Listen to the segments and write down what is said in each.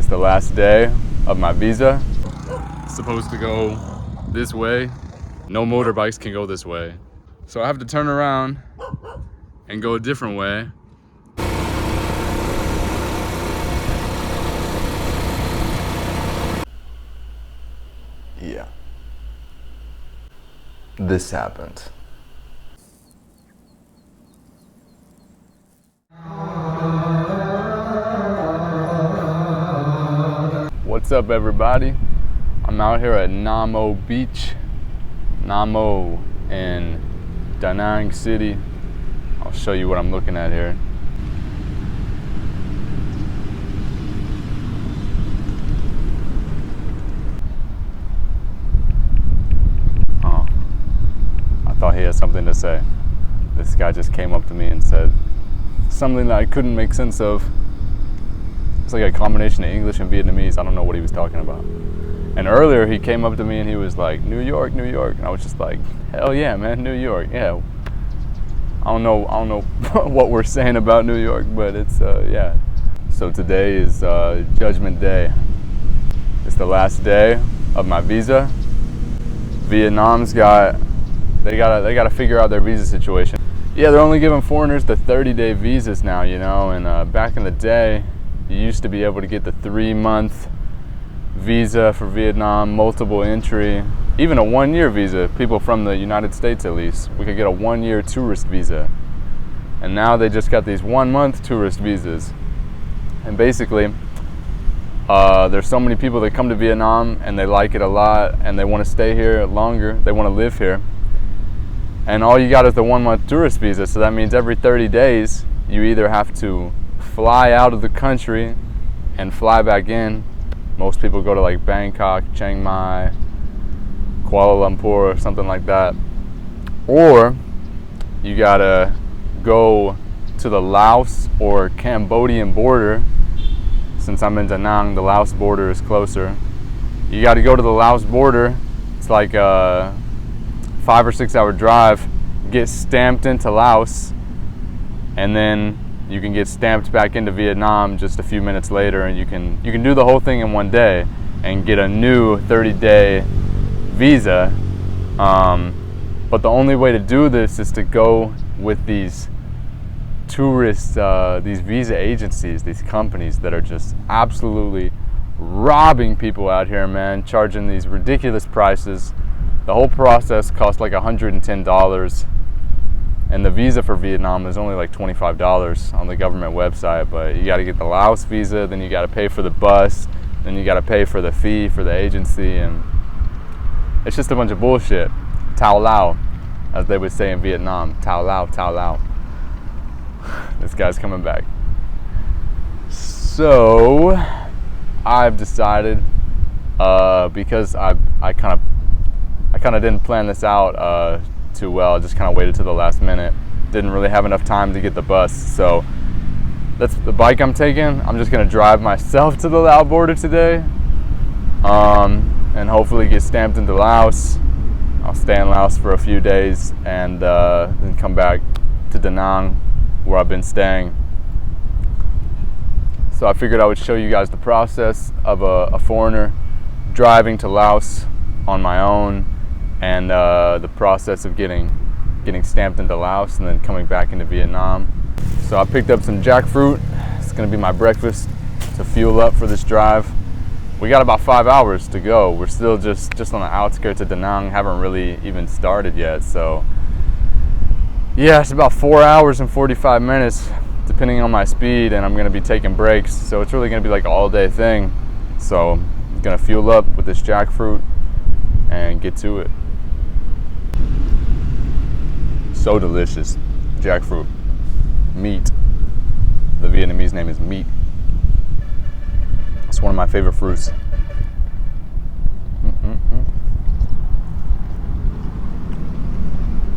the last day of my visa. It's supposed to go this way. No motorbikes can go this way. So I have to turn around and go a different way. Yeah. This happened. What's up, everybody? I'm out here at Namo Beach, Namo in Da Nang City. I'll show you what I'm looking at here. Oh, I thought he had something to say. This guy just came up to me and said something that I couldn't make sense of. It's like a combination of English and Vietnamese. I don't know what he was talking about. And earlier he came up to me and he was like, New York, New York. And I was just like, hell yeah, man, New York. Yeah. I don't know what we're saying about New York, but it's, yeah. So today is Judgment Day. It's the last day of my visa. Vietnam's they gotta figure out their visa situation. Yeah, they're only giving foreigners the 30-day visas now, you know, and back in the day, you used to be able to get the 3-month visa for Vietnam, multiple entry, even a 1-year visa. People from the United States, at least, we could get a 1-year tourist visa. And now they just got these 1-month tourist visas. And basically, there's so many people that come to Vietnam and they like it a lot and they want to stay here longer, they want to live here. And all you got is the 1-month tourist visa, so that means every 30 days you either have to fly out of the country and fly back in. Most people go to like Bangkok, Chiang Mai, Kuala Lumpur, or something like that. Or you gotta go to the Laos or Cambodian border. Since I'm in Da Nang, the Laos border is closer. You gotta go to the Laos border. It's like a 5 or 6 hour drive, get stamped into Laos, and then you can get stamped back into Vietnam just a few minutes later, and you can do the whole thing in one day and get a new 30-day visa. But the only way to do this is to go with these tourists, these visa agencies, these companies that are just absolutely robbing people out here, man, charging these ridiculous prices. The whole process costs like $110. And the visa for Vietnam is only like $25 on the government website, but you got to get the Laos visa, then you got to pay for the bus, then you got to pay for the fee for the agency, and it's just a bunch of bullshit. Tao lao, as they would say in Vietnam. Tao lao, tao lao. This guy's coming back. So I've decided, because I kind of didn't plan this out too well. I just kind of waited to the last minute. Didn't really have enough time to get the bus, so that's the bike I'm taking. I'm just gonna drive myself to the Laos border today, and hopefully get stamped into Laos. I'll stay in Laos for a few days and then come back to Da Nang, where I've been staying. So I figured I would show you guys the process of a foreigner driving to Laos on my own, and the process of getting stamped into Laos and then coming back into Vietnam. So I picked up some jackfruit. It's gonna be my breakfast to fuel up for this drive. We got about 5 hours to go. We're still just on the outskirts of Da Nang, haven't really even started yet. So yeah, it's about 4 hours and 45 minutes, depending on my speed, and I'm gonna be taking breaks. So it's really gonna be like an all-day thing. So I'm gonna fuel up with this jackfruit and get to it. So delicious. Jackfruit. Meat. The Vietnamese name is meat. It's one of my favorite fruits.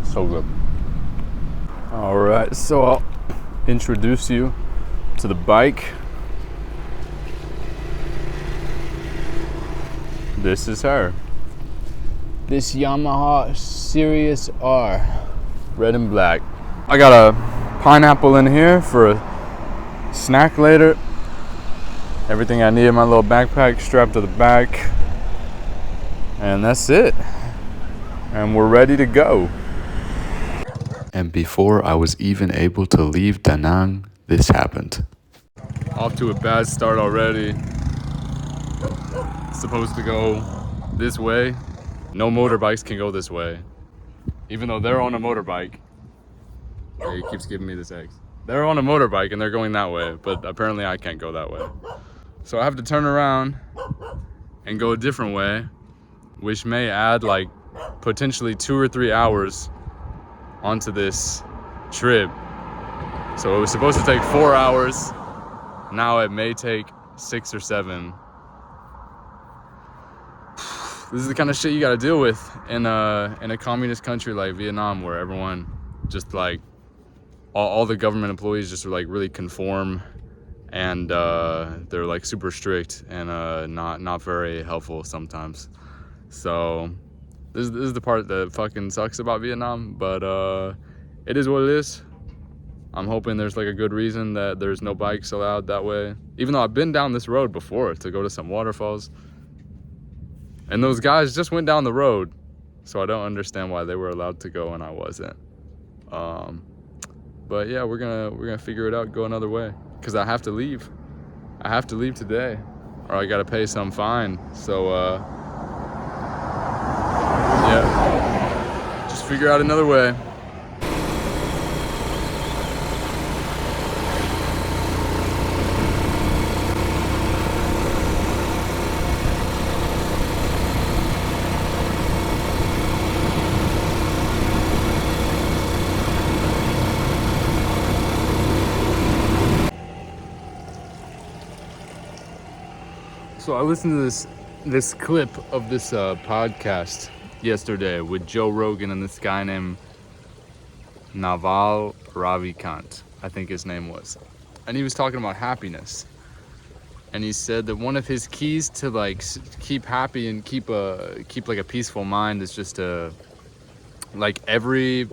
So good. All right, so I'll introduce you to the bike. This is her. This Yamaha Sirius R, red and black. I got a pineapple in here for a snack later. everything I need in my little backpack strapped to the back. And that's it. And we're ready to go. And before I was even able to leave Da Nang, this happened. Off to a bad start already. Supposed to go this way. No motorbikes can go this way. Even though they're on a motorbike. Yeah, he keeps giving me this X. They're on a motorbike and they're going that way, but apparently I can't go that way. So I have to turn around and go a different way, which may add like potentially 2 or 3 hours onto this trip. So it was supposed to take 4 hours. Now it may take 6 or 7. This is the kind of shit you gotta deal with in a communist country like Vietnam, where everyone just like all the government employees just like really conform, and they're like super strict and not very helpful sometimes. So this is the part that fucking sucks about Vietnam, but it is what it is. I'm hoping there's like a good reason that there's no bikes allowed that way, even though I've been down this road before to go to some waterfalls, and those guys just went down the road, so I don't understand why they were allowed to go and I wasn't. But yeah, we're gonna figure it out, go another way, because I have to leave. I have to leave today, or I gotta pay some fine. So yeah, just figure out another way. So I listened to this clip of this podcast yesterday with Joe Rogan and this guy named Naval Ravikant, I think his name was. And he was talking about happiness. And he said that one of his keys to like keep happy and keep like a peaceful mind is just to like every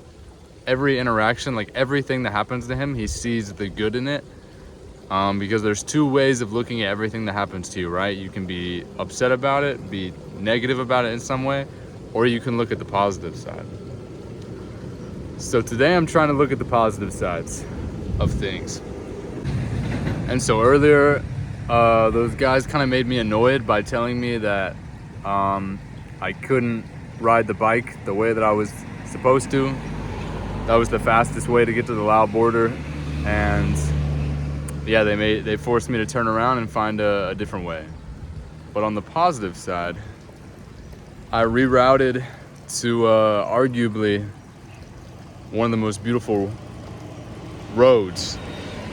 interaction, like everything that happens to him, he sees the good in it. Because there's 2 ways of looking at everything that happens to you, right? You can be upset about it, be negative about it in some way, or you can look at the positive side. So today I'm trying to look at the positive sides of things. And so earlier, those guys kind of made me annoyed by telling me that I couldn't ride the bike the way that I was supposed to. That was the fastest way to get to the Laos border, and yeah, they forced me to turn around and find a different way. But on the positive side, I rerouted to arguably one of the most beautiful roads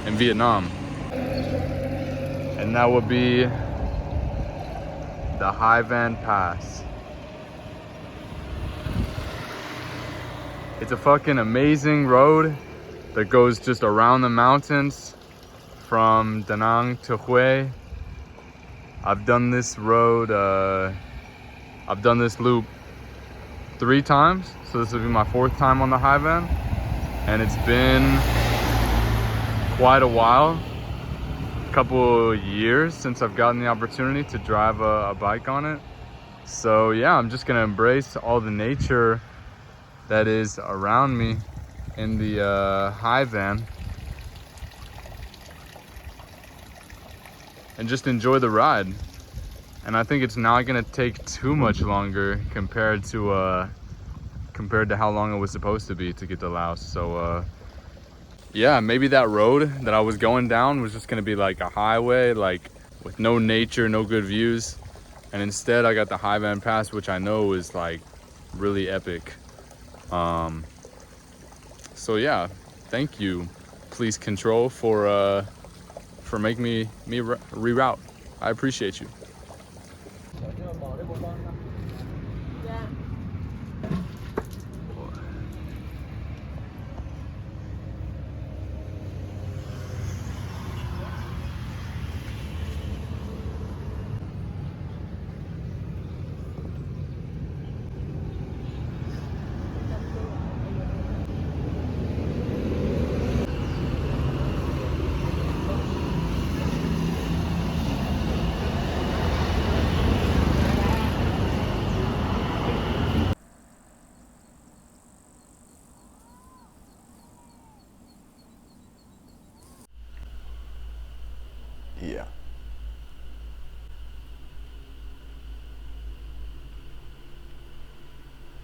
in Vietnam, and that would be the Hai Van Pass. It's a fucking amazing road that goes just around the mountains from Da Nang to Hue. I've done this road, I've done this loop 3 times, so this will be my 4th time on the Hai Van, and it's been quite a while, a couple years since I've gotten the opportunity to drive a bike on it. So yeah, I'm just gonna embrace all the nature that is around me in the Hai Van, and just enjoy the ride. And I think it's not gonna take too much longer compared to how long it was supposed to be to get to Laos. So yeah, maybe that road that I was going down was just gonna be like a highway, like with no nature, no good views. And instead I got the Hai Van Pass, which I know is like really epic. So yeah, thank you, Police Control, for making me reroute. I appreciate you.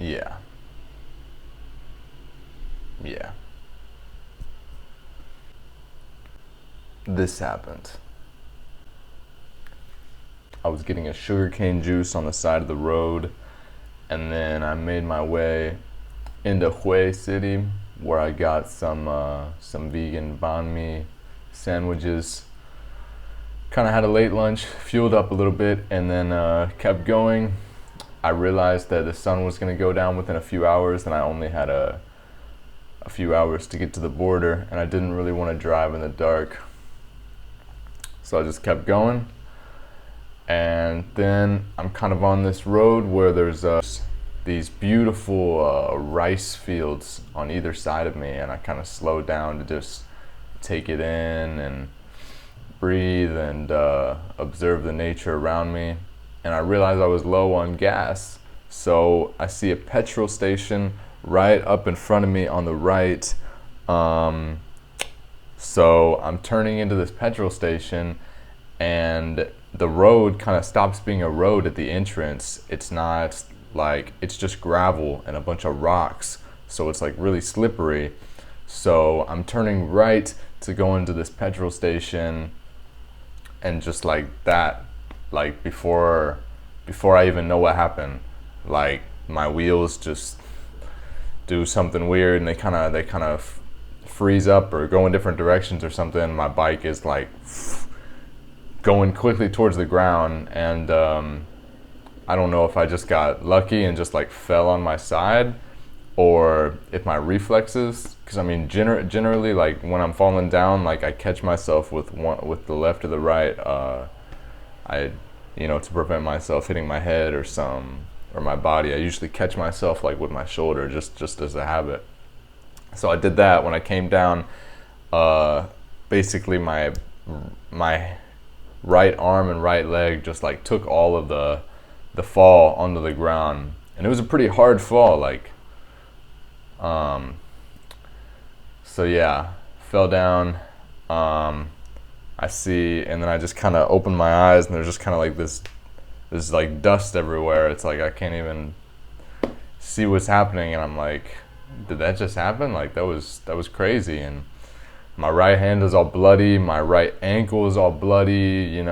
Yeah. Yeah. This happened. I was getting a sugarcane juice on the side of the road, and then I made my way into Hue City, where I got some vegan banh mi sandwiches. Kind of had a late lunch, fueled up a little bit, and then kept going. I realized that the sun was going to go down within a few hours, and I only had a few hours to get to the border, and I didn't really want to drive in the dark. So I just kept going. And then I'm kind of on this road where there's these beautiful rice fields on either side of me, and I kind of slowed down to just take it in and breathe and observe the nature around me. And I realized I was low on gas, so I see a petrol station right up in front of me on the right. So I'm turning into this petrol station, and the road kind of stops being a road at the entrance. It's not like, it's just gravel and a bunch of rocks, so it's like really slippery. So I'm turning right to go into this petrol station, and just like that, like before I even know what happened, like my wheels just do something weird, and they kind of freeze up or go in different directions or something. My bike is like going quickly towards the ground, and I don't know if I just got lucky and just like fell on my side, or if my reflexes, because I mean generally like when I'm falling down, like I catch myself with the left or the right, I to prevent myself hitting my head or my body, I usually catch myself like with my shoulder, just as a habit. So I did that. When I came down, basically my right arm and right leg just like took all of the fall onto the ground, and it was a pretty hard fall, like so yeah, fell down. I see, and then I just kind of opened my eyes, and there's just kind of like this like dust everywhere. It's like I can't even see what's happening, and I'm like, did that just happen? Like that was crazy. And my right hand is all bloody, my right ankle is all bloody, and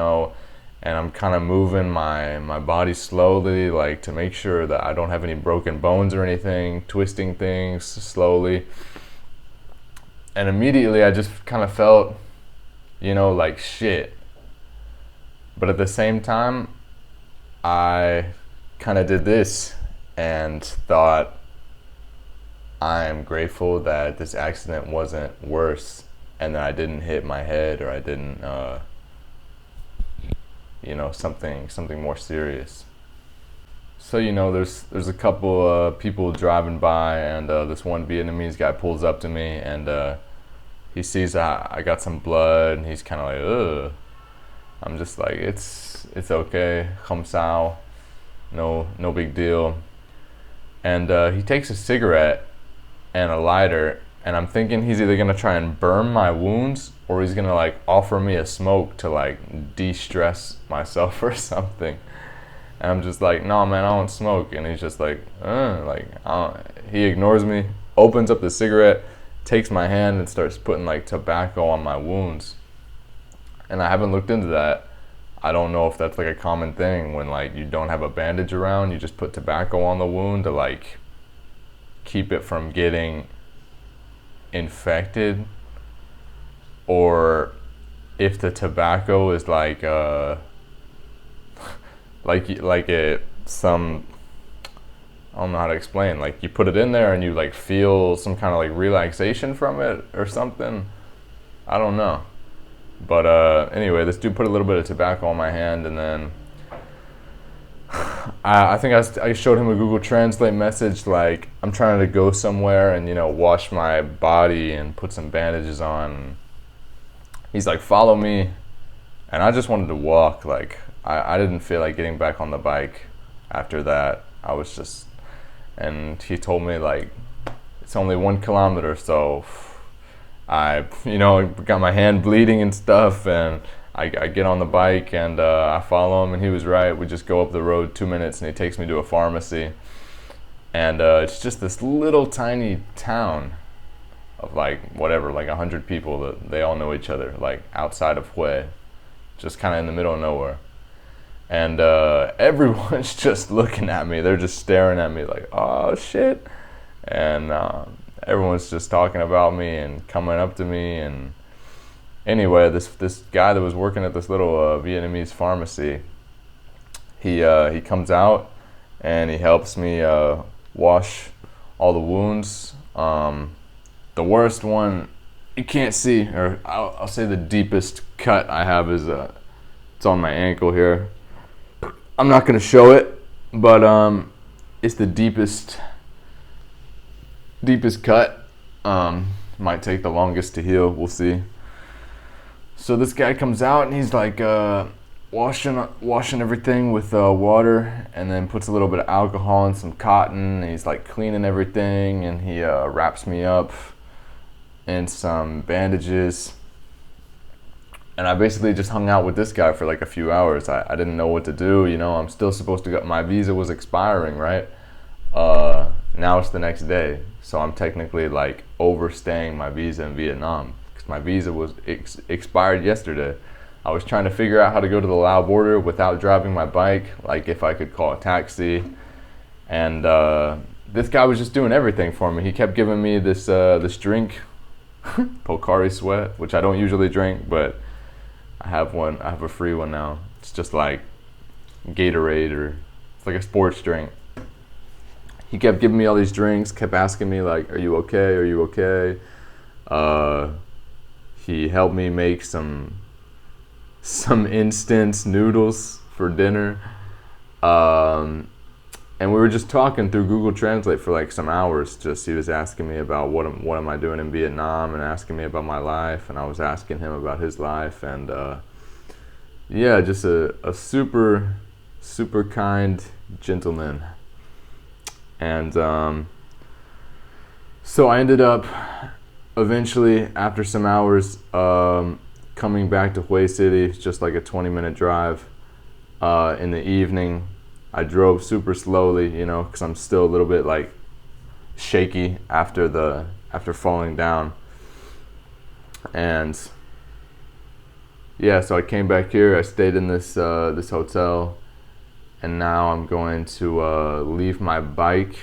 I'm kind of moving my body slowly, like to make sure that I don't have any broken bones or anything, twisting things slowly. And immediately I just kind of felt, like shit. But at the same time, I kind of did this and thought, I am grateful that this accident wasn't worse, and that I didn't hit my head, or I didn't, something more serious. So there's a couple people driving by, and this one Vietnamese guy pulls up to me, and he sees I got some blood, and he's kind of like, ugh. I'm just like, it's okay, không sao, no big deal. And he takes a cigarette and a lighter, and I'm thinking he's either gonna try and burn my wounds, or he's gonna like offer me a smoke to like de-stress myself or something. And I'm just like, no man, I don't smoke. And he's just like, he ignores me, opens up the cigarette, takes my hand, and starts putting like tobacco on my wounds. And I haven't looked into that. I don't know if that's like a common thing when like you don't have a bandage around, you just put tobacco on the wound to like keep it from getting infected, or if the tobacco is like some, I don't know how to explain, like you put it in there and you like feel some kind of like relaxation from it or something. I don't know. But anyway, this dude put a little bit of tobacco on my hand, and then I think I showed him a Google Translate message like, I'm trying to go somewhere and wash my body and put some bandages on. He's like, follow me. And I just wanted to walk. Like I didn't feel like getting back on the bike after that. I was just, and he told me like, it's only 1 kilometer, so I got my hand bleeding and stuff, and I get on the bike, and I follow him, and he was right. We just go up the road 2 minutes, and he takes me to a pharmacy. And it's just this little tiny town of like whatever, like 100 people that they all know each other, like outside of Hue, just kind of in the middle of nowhere. And everyone's just looking at me. They're just staring at me like, oh shit. And everyone's just talking about me and coming up to me. And anyway, this guy that was working at this little Vietnamese pharmacy, he comes out and he helps me wash all the wounds. The worst one you can't see, or I'll say the deepest cut I have is it's on my ankle here. I'm not gonna show it, but it's the deepest cut. Might take the longest to heal. We'll see. So this guy comes out and he's like washing everything with water, and then puts a little bit of alcohol and some cotton. And he's like cleaning everything, and he wraps me up in some bandages. And I basically just hung out with this guy for like a few hours. I didn't know what to do, you know. I'm still supposed to go, my visa was expiring, right? Now it's the next day, so I'm technically like overstaying my visa in Vietnam because my visa was expired yesterday. I was trying to figure out how to go to the Laos border without driving my bike, like if I could call a taxi. And this guy was just doing everything for me. He kept giving me this drink, Pocari Sweat, which I don't usually drink, but I have one. I have a free one now. It's just like Gatorade, or it's like a sports drink. He kept giving me all these drinks, kept asking me like, "Are you okay? Are you okay?" He helped me make some instant noodles for dinner. And we were just talking through Google Translate for like some hours. Just he was asking me about what am I doing in Vietnam, and asking me about my life, and I was asking him about his life. And yeah, just a super kind gentleman. And so I ended up eventually, after some hours, coming back to Hue City. It's just like a 20-minute drive. In the evening, I drove super slowly, you know, because I'm still a little bit like shaky after falling down. And yeah, so I came back here. I stayed in this hotel, and now I'm going to leave my bike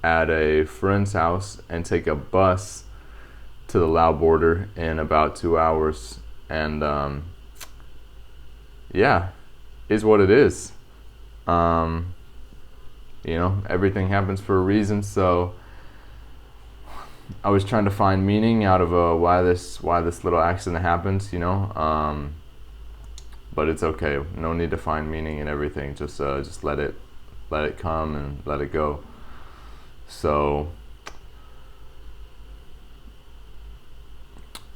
at a friend's house and take a bus to the Laos border in about 2 hours. And yeah, is what it is. You know, everything happens for a reason. So I was trying to find meaning out of why this little accident happened, you know. But it's okay. No need to find meaning in everything. Just let it come and let it go. So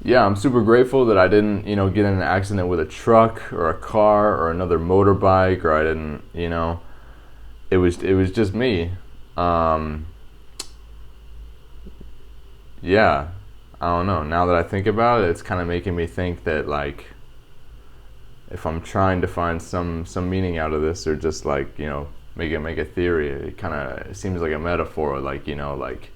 yeah, I'm super grateful that I didn't, you know, get in an accident with a truck or a car or another motorbike, or I didn't, you know, it was just me. Yeah, I don't know. Now that I think about it, it's kind of making me think that like, if I'm trying to find some meaning out of this, or just like, you know, make a theory, it seems like a metaphor, like, you know, like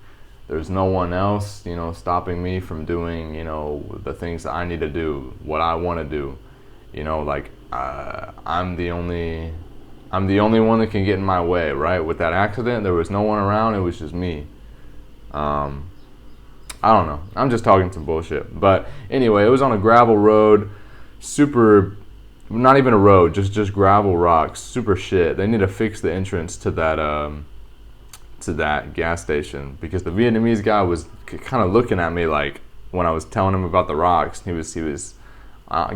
there's no one else, you know, stopping me from doing, you know, the things that I need to do, what I want to do, you know, like I'm the only one that can get in my way, right? With that accident, there was no one around. It was just me. I don't know. I'm just talking some bullshit. But anyway, it was on a gravel road, super, not even a road, just gravel rocks, super shit. They need to fix the entrance to that gas station, because the Vietnamese guy was kind of looking at me like, when I was telling him about the rocks, he was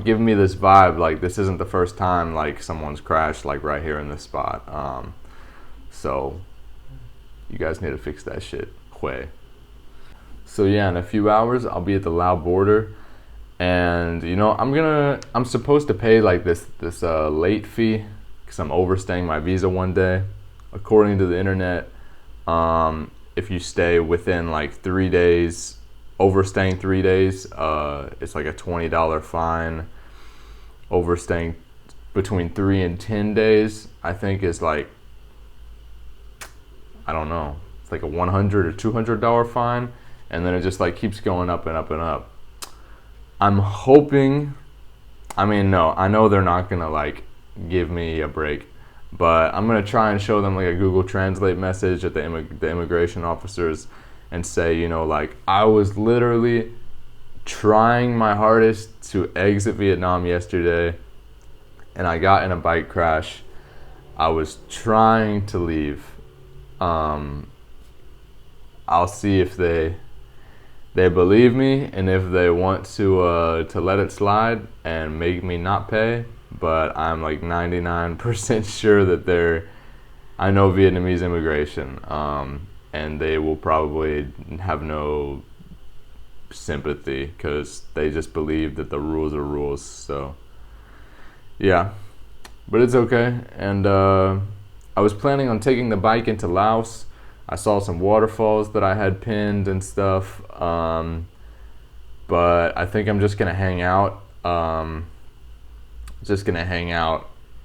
giving me this vibe like this isn't the first time like someone's crashed like right here in this spot. So you guys need to fix that shit. Hue. So yeah, in a few hours I'll be at the Laos border, and you know, I'm supposed to pay like this late fee because I'm overstaying my visa one day. According to the internet, if you stay within like 3 days, overstaying 3 days, it's like a $20 fine. Overstaying between 3 and 10 days, I think, is like I don't know, it's like a $100 or $200 fine, and then it just like keeps going up and up and up. I'm hoping, I mean, no, I know they're not gonna like give me a break, but I'm gonna try and show them like a Google Translate message at the immigration officers and say, you know, like I was literally trying my hardest to exit Vietnam yesterday, and I got in a bike crash. I was trying to leave. I'll see if they believe me, and if they want to let it slide and make me not pay. But I'm like 99% sure that I know Vietnamese immigration, and they will probably have no sympathy because they just believe that the rules are rules. So yeah, but it's okay. And I was planning on taking the bike into Laos. I saw some waterfalls that I had pinned and stuff, but I think I'm just gonna hang out.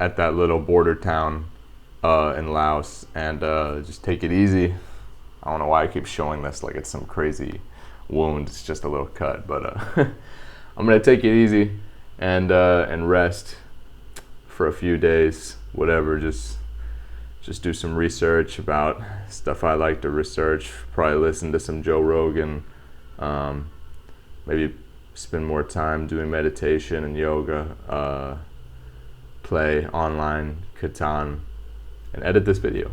At that little border town in Laos and just take it easy. I don't know why I keep showing this like it's some crazy wound. It's just a little cut, but I'm gonna take it easy and rest for a few days. Whatever, just do some research about stuff I like to research. Probably listen to some Joe Rogan. Maybe spend more time doing meditation and yoga. Play online Catan and edit this video.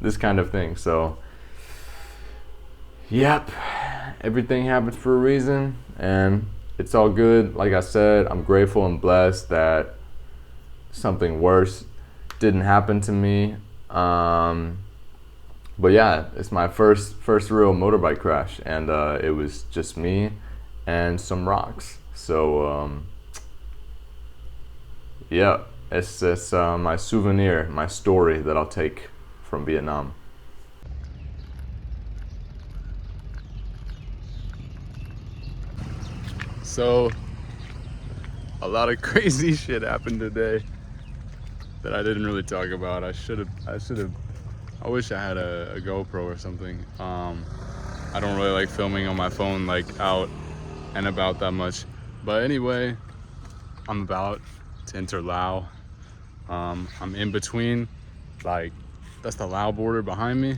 This kind of thing. So yep, everything happens for a reason, and it's all good. Like I said, I'm grateful and blessed that something worse didn't happen to me. But yeah, it's my first real motorbike crash, and it was just me and some rocks. So yeah, it's my souvenir, my story that I'll take from Vietnam. So, a lot of crazy shit happened today that I didn't really talk about. I wish I had a GoPro or something. I don't really like filming on my phone like out and about that much. But anyway, I'm about to enter Laos. I'm in between, like, that's the Laos border behind me,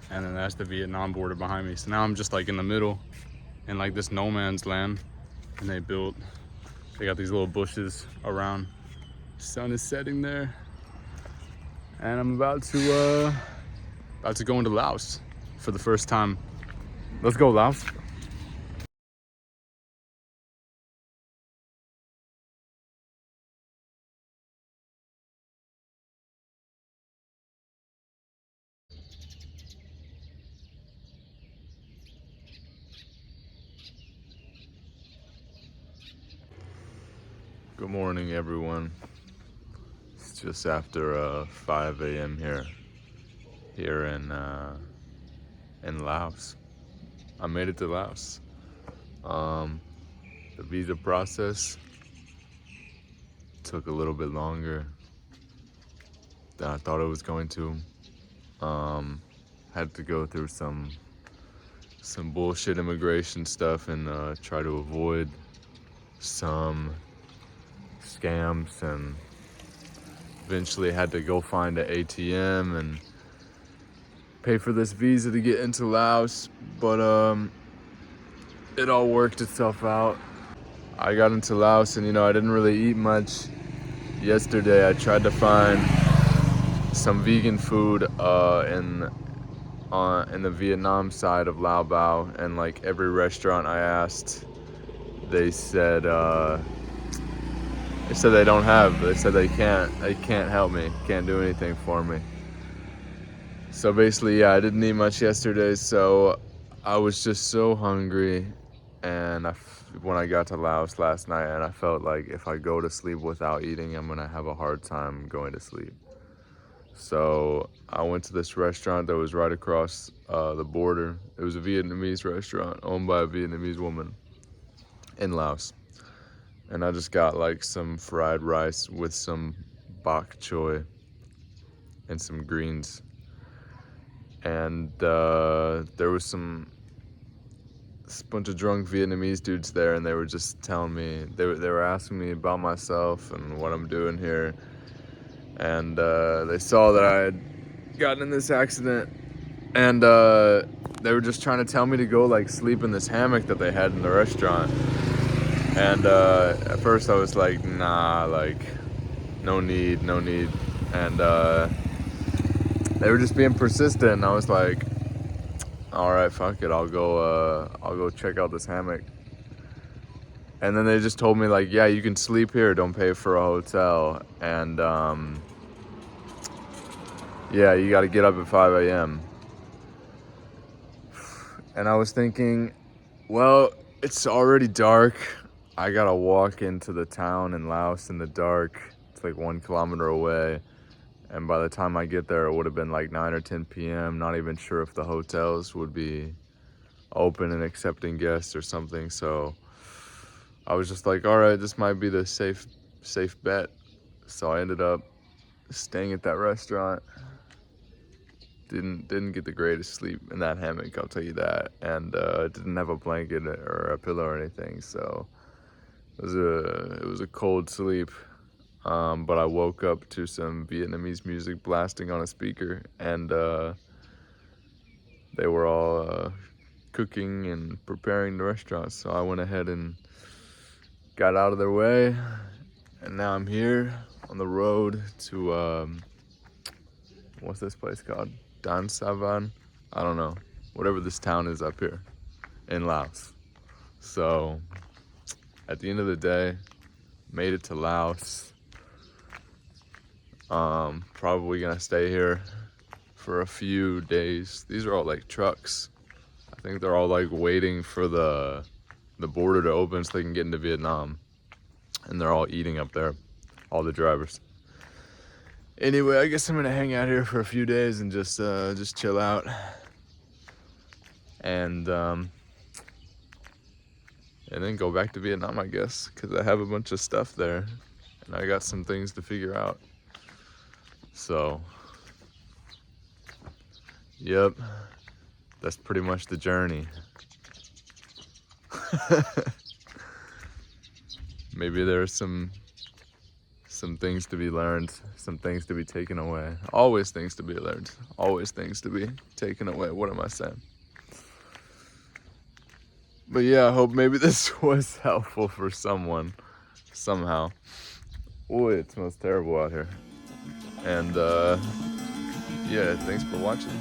and then that's the Vietnam border behind me. So now I'm just like in the middle, in like this no man's land, and they got these little bushes around. Sun is setting there, and I'm about to go into Laos for the first time. Let's go, Laos. Good morning, everyone. It's just after 5 a.m. here in Laos. I made it to Laos. The visa process took a little bit longer than I thought it was going to. Had to go through some bullshit immigration stuff and try to avoid some scams, and eventually had to go find an ATM and pay for this visa to get into Laos, but it all worked itself out. I got into Laos, and I didn't really eat much yesterday. I tried to find some vegan food in the Vietnam side of Lao Bao, and like every restaurant I asked, they said they don't have. They said they can't help me, can't do anything for me. So basically, yeah, I didn't eat much yesterday, so I was just so hungry, and when I got to Laos last night, and I felt like if I go to sleep without eating, I'm gonna have a hard time going to sleep. So I went to this restaurant that was right across the border. It was a Vietnamese restaurant owned by a Vietnamese woman in Laos. And I just got like some fried rice with some bok choy and some greens. and there was this bunch of drunk Vietnamese dudes there, and they were just telling me, they were asking me about myself and what I'm doing here, and they saw that I had gotten in this accident, and they were just trying to tell me to go like sleep in this hammock that they had in the restaurant. And at first I was like, nah, like no need. And they were just being persistent, and I was like, all right, fuck it, I'll go check out this hammock. And then they just told me like, yeah, you can sleep here, don't pay for a hotel, and yeah, you got to get up at 5 a.m. And I was thinking, well, it's already dark. I gotta walk into the town in Laos in the dark. It's like 1 kilometer away. And by the time I get there, it would have been like 9 or 10 p.m. Not even sure if the hotels would be open and accepting guests or something. So I was just like, all right, this might be the safe bet. So I ended up staying at that restaurant. Didn't get the greatest sleep in that hammock, I'll tell you that. And didn't have a blanket or a pillow or anything. So it was a cold sleep. But I woke up to some Vietnamese music blasting on a speaker, and they were all cooking and preparing the restaurant. So I went ahead and got out of their way, and now I'm here on the road to what's this place called? Dan Savan? I don't know. Whatever this town is up here in Laos. So at the end of the day, made it to Laos. Probably gonna stay here for a few days. These are all like trucks. I think they're all like waiting for the border to open so they can get into Vietnam. And they're all eating up there, all the drivers. Anyway, I guess I'm gonna hang out here for a few days and just chill out. And then go back to Vietnam, I guess, because I have a bunch of stuff there, and I got some things to figure out. So, yep, that's pretty much the journey. Maybe there's some things to be learned, some things to be taken away. Always things to be learned, always things to be taken away. What am I saying? But yeah, I hope maybe this was helpful for someone, somehow. Boy, it smells terrible out here. And yeah, thanks for watching.